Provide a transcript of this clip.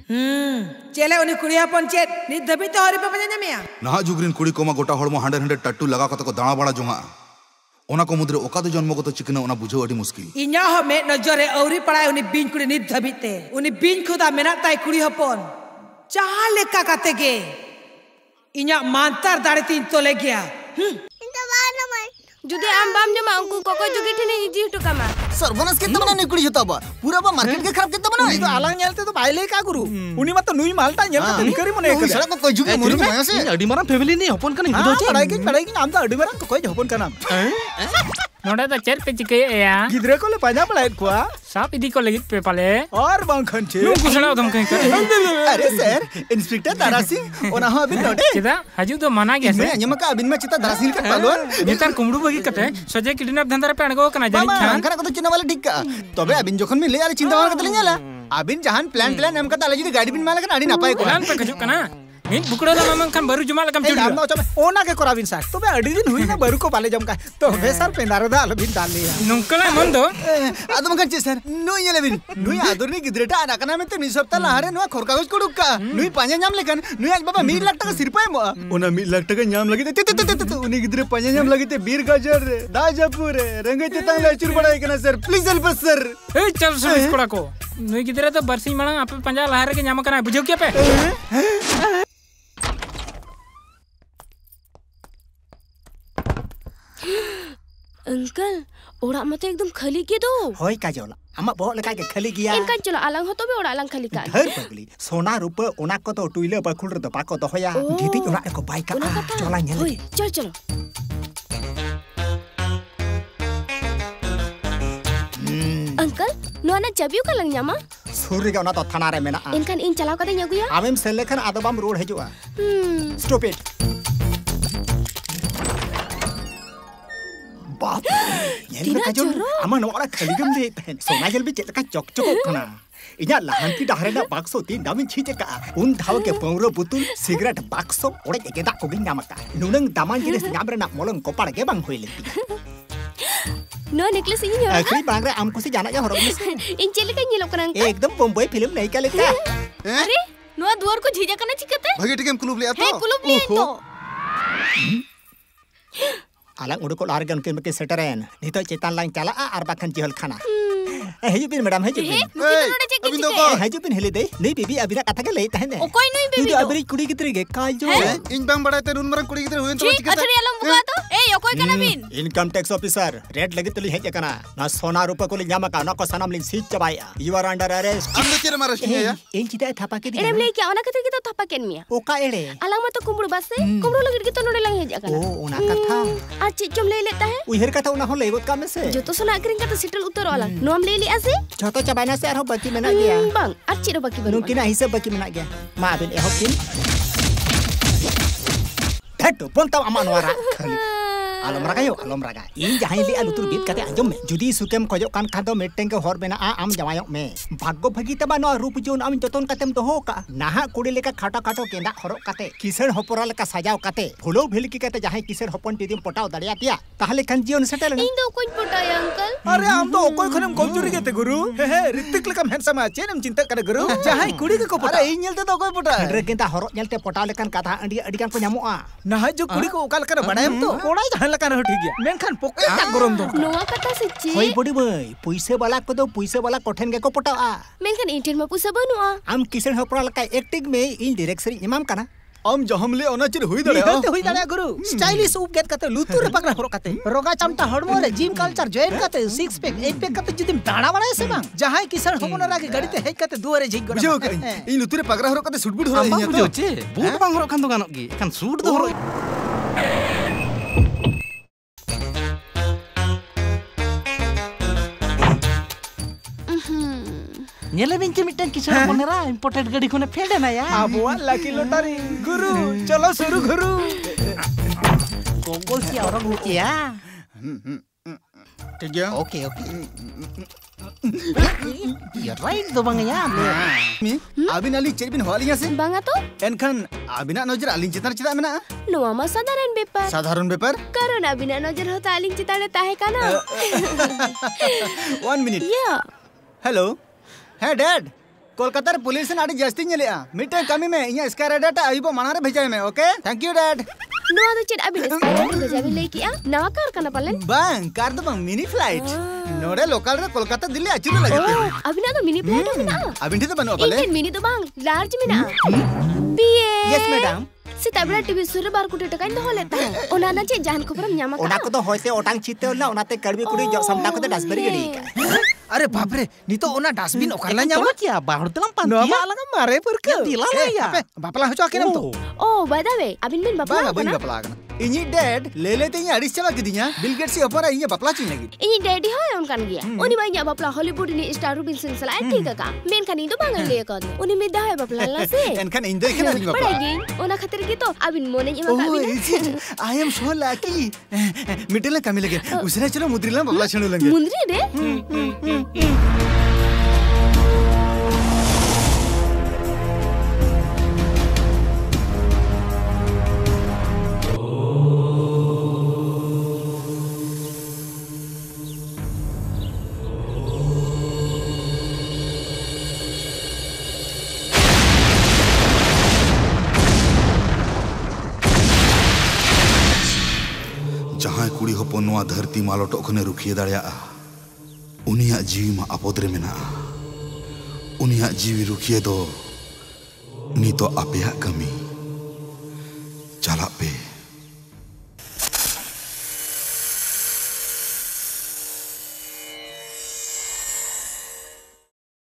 चले उन्हीं कुड़िया पंचेत नित धबी तो हरी पे बजाने में आ ना जुगरिन कुड़ी कोमा गोटा हड़मो हांडे हांडे टट्टू लगा कत को दाणा बाड़ा जोंगा ओना को मुद्रे ओका तो जन्म को तो चिकना ओना बुझो अडी मुश्किल इन्या हो में नजरे औरी पड़ाए उन्हीं बीन कुड़ी नित धबी ते उन्हीं बीन खुदा मेना ताई कुड़ी हपन चाह लेका काते गे इन्या मांतर दाड़े तीन तो ले गया जुदे आम बाम जमा अंकु कोको जुगी ठने इजी हटो कमा सर्वनाश के तमना निकुड़ी होता बा पूरा बा मार्केट के खराब के तमना उनी तो आलांग नेलते तो बाइले का गुरु उनी मत नुई मालता नेलते निकरी मने एक सड़क को जुगी मोरी माया से अडी मारा फैमिली ने हपन कने हिदो चे पढ़ाई के नाम तो अडी मारा कोई हपन कना नोडा तो चेर पे चिके या गिदरे को ले पाजा पढ़ाई को साप इदी को लगित पे पाले और बांखन छे नु कुसला दम कहीं कर अरे सर इंस्पेक्टर दारासी ओना हो अबिन नोटे चिदा हजू तो मना गया से अन्यमा का अबिन में चिता दारासी का पालोन नेतार कुमड़ू बगी कते सजे किडनैप धंधा पे अणगो कना जानि खान कना को तो चिन्ना वाला ठीक का तबे अबिन जोखन में ले आले चिंता वाला कतले न्याला अबिन जहान प्लान एम का ताले जी गाड़ी बिन माला कना अडी नापाय को प्लान पे खजु कना इन बुकड़ो दा मामन खान बरु जुमाल कम चुड़ नाम चमे ओना के कोराबिन सार तबे अडी दिन हुई ना बरु को पाले जम का तो बेसर पेंदारो दा अलबिन डाल लिया नुंकला मन दो आदम कंचे सर नुई येलेबिन नुई आदुरनी गिदरेटा आनाकना में तो नि सप्ताह लाहारे नुआ खोरकागज कोडुक्का नुई पांजा नाम लेकन नुई आज बाबा 1 लाख टका सिरपाय मो ओना 1 लाख टका नाम लगी ते उनी गिदरे पांजा नाम लगी ते बीर गाजर दाजापुर रंगते तांग चुर बड़ाई कना sir please help us sir ए चल सर्विस कोड़ा को नुई गिदरे तो बरसी मांग आपे पंजा लाहारे के नाम कना बुझो क्या पे अंकल ओड़ा मत एकदम खाली के दो होय का जोला अमा बहुत लगा के खाली गया इनका चलो आलंग हो तो भी ओड़ा आलंग खाली का धर पगली सोना रूप ओना को तो टुइले बखुल रे दपा को दोहया धीती ओना को बाई का चला नेल होय चल चलो अंकल नोना चाबियो का लंग न्यामा सूर्य का ओना तो थाना रे मेना इनकान इन चलाव कते न्यागुया आमेम सेलेखन आदबाम रोड हेजुआ स्टॉप इट बाप ये का जो अमन वाला खाली गम दे तहन सोना जल भी चलका चक चक खाना इना लहांती डाहरेना बाक्सो तीन दामिन छीचे का उन धाव के पंगरो बुतुल सिगरेट बाक्सो ओड़े के दा को गिन नामका नुनंग दामान जिनिस नाम रेना मोलन कोपाड़ के बांग होइलेती नो नेकलेस इन यो अखरी बांगरे आम कुसी जाना जा हरब इन चले का नीलो करन एकदम बम्बई फिल्म नहीं का लेका अरे नो दुआर को झिजा करना चिकते भगे टिकेम कुलुब लिया तो हे कुलुब लिए तो आलांग उडको लारगन के सेटरेन नितो चेतान लाइन चला आर बाखन जिहल खाना हेजुपिन मैडम हेजुपिन अबिन दो को हेजुपिन हेले दे नहीं बीबी अबिना कथा के ले तहने ओकोय नुई बेबी अबरी कुड़ी गितरी गे काजो इन बांग बड़ा ते रुन मरन कुड़ी गिदरे हुएन तो चिके अथरी आलम बुगा तो ए ओकोय कना बिन इनकम टैक्स ऑफिसर रेड लगी तली हेज कना ना सोना रुपया को ल्यामा का ना को सनम लिन सीट चबाया यू आर अंडर अरेस्ट हम चेर मारस या इन चिता थापा के एरम ले क्या ओना कतर के तो थापा केन मिया ओका एड़े आलंग मत कुमड़ू बासे कुमड़ू लगिर के तो नोडे लंग हेज कना ओ ओना कथा आज चिचम ले लेता है उहर कथा उना हो लेबत का में से जो तो सोना अग्रिंग का तो सिटल उतर वाला नोम ले ली आसे छोटो चबाना से आरो बाकी मेना गया बांग अच्छी रो बाकी बनो नुकिना हिसाब बाकी मेना गया मा बिन एहोकिन हेटो पोंता अमानवारा खाली आलम रागा इन जहां ले आलुतुर बीत काते आजम में जुदी सुकेम खजो कान खादो मेटेंग के हर बेना आम जमायो में भाग्य भागी तबा न रूप जोन आम जतन कातेम दोहो का नाहा कुड़ी लेका खाटा खाटो केंदा हरो काते किसर हपोरा लेका सजाव काते फुलो भेलकी काते जहां किसर हपन टीदिम पटाव दड़िया तिया ताहले खान जीवन सेटल इन दो कोई पटाय अंकल अरे हम तो ओकोय खनम कमजोरी गेते गुरु हे ऋतिक लेकम हैंडसम चेनम चिंता करे गुरु जहां कुड़ी के को पटा अरे इन नेलते तो ओकोय पटा रे केंदा हरो नेलते पटाव लेकन कथा अडी कान को न्यामोआ नाहा जो कुड़ी को ओकाल करे बडायम तो कोड़ा जहां लेकन हो ठीक गया मेनखान पोके ता गरम दो नोवा कथा सच्ची होई बडी बई पुइसे वाला को दो पुइसे वाला कोठेन के को पटावा मेनखान इंटेन में पुइसे बनुआ आम किसन हपरा लका एक्टिंग में इन डायरेक्शन इमाम काना आम जहमले ओनाचिर हुई दड़े हुई दड़े गुरु स्टाइलिश उप गेट कते लुतुर रे पकड़ा हरो कते रोगा चमटा हडमो रे जिम कल्चर जॉइन कते 6 पैक 8 पैक कते जुदिम दाड़ा बड़ा से बांग जहां किसन हमन रागे गाड़ी ते हेज कते दुआरे झिक गना बुझो इन लुतुरे पगरा हरो कते सूट बूट हरो इन बुझो चे बूट बांग हरो खान तो गानो गी खान सूट दो हरो नेले बिंचे मिटन किसन बनेरा इंपोर्टेड गाड़ी कोने फेडे ना या आबुआ लकी लॉटरी गुरु चलो शुरू गुरु कोगो सी और गुतिया ठीक है ओके यू राइट दो बांग या मी अबिन अली चेरबिन होलिया से बांगा तो एनखान अबिना नजर अलिन चितार चिता मेना नोवा मा साधारण बेपार कारण अबिना नजर होता अलिन चितारे ताहे काना 1 मिनट या हेलो है डैड कोलकाता रे पुलिस ने आड़ी जास्ती नेलेआ मिटे कमी में इया स्काई राइडर टा आइबो मानारे भेजाय में ओके थैंक यू डैड नोआ दो चेड अभी स्काई राइडर भेजाबी लई किया नवा कार कना पालन बांग कार दो बांग मिनी फ्लाइट नोडे लोकल रे कोलकाता दिल्ली अचुरे लगते अभी ना तो मिनी प्लेन में ना अभी तो बनो पाले इंडियन मिनी तो बांग लार्ज में ना पीए yes madam Sita bela TV suri bar kudu tekan dah oleh tahu. Ona na cek jangan kuperam nyama. Ona ko to hoise otang chite na onate karbi kudi jok samta ko to dasbari gedi ka. अरे बाप रे नी तो ओना dustbin ओकला Nyama क्या बाहर तलम पान no माला मारे पर के दिला या बापला हो चाके नम तो Oh by the way अबिन बिन बापला बांग अबिन बापला कना इनी डैड ले लेते इनी अड़िस चला किदिया बिल गेट्स से ऊपर इनी बापला चिन लगी ini daddy ho yang kan dia. Oni banyak bapla Hollywood ini star rubin silsilah itu kakak. Main kan itu bangal dia kan. Oni medah ya bapla lah sih. एनखन इंदे के नहीं बापला Padahal ona khatir gitu. Abin mau nanya mak abin. I am so lucky मिटले कमी लगे उसने चलो मुद्रिला बापला छणो लंगे Mundri deh. जहां कुड़ी हपन नोआ धरती मालोटो खने रुखिए दाड़िया उनिया जीवी मा आपद रे मेना उनिया जीवी रुखिए दो नी तो आपेया कमी चला पे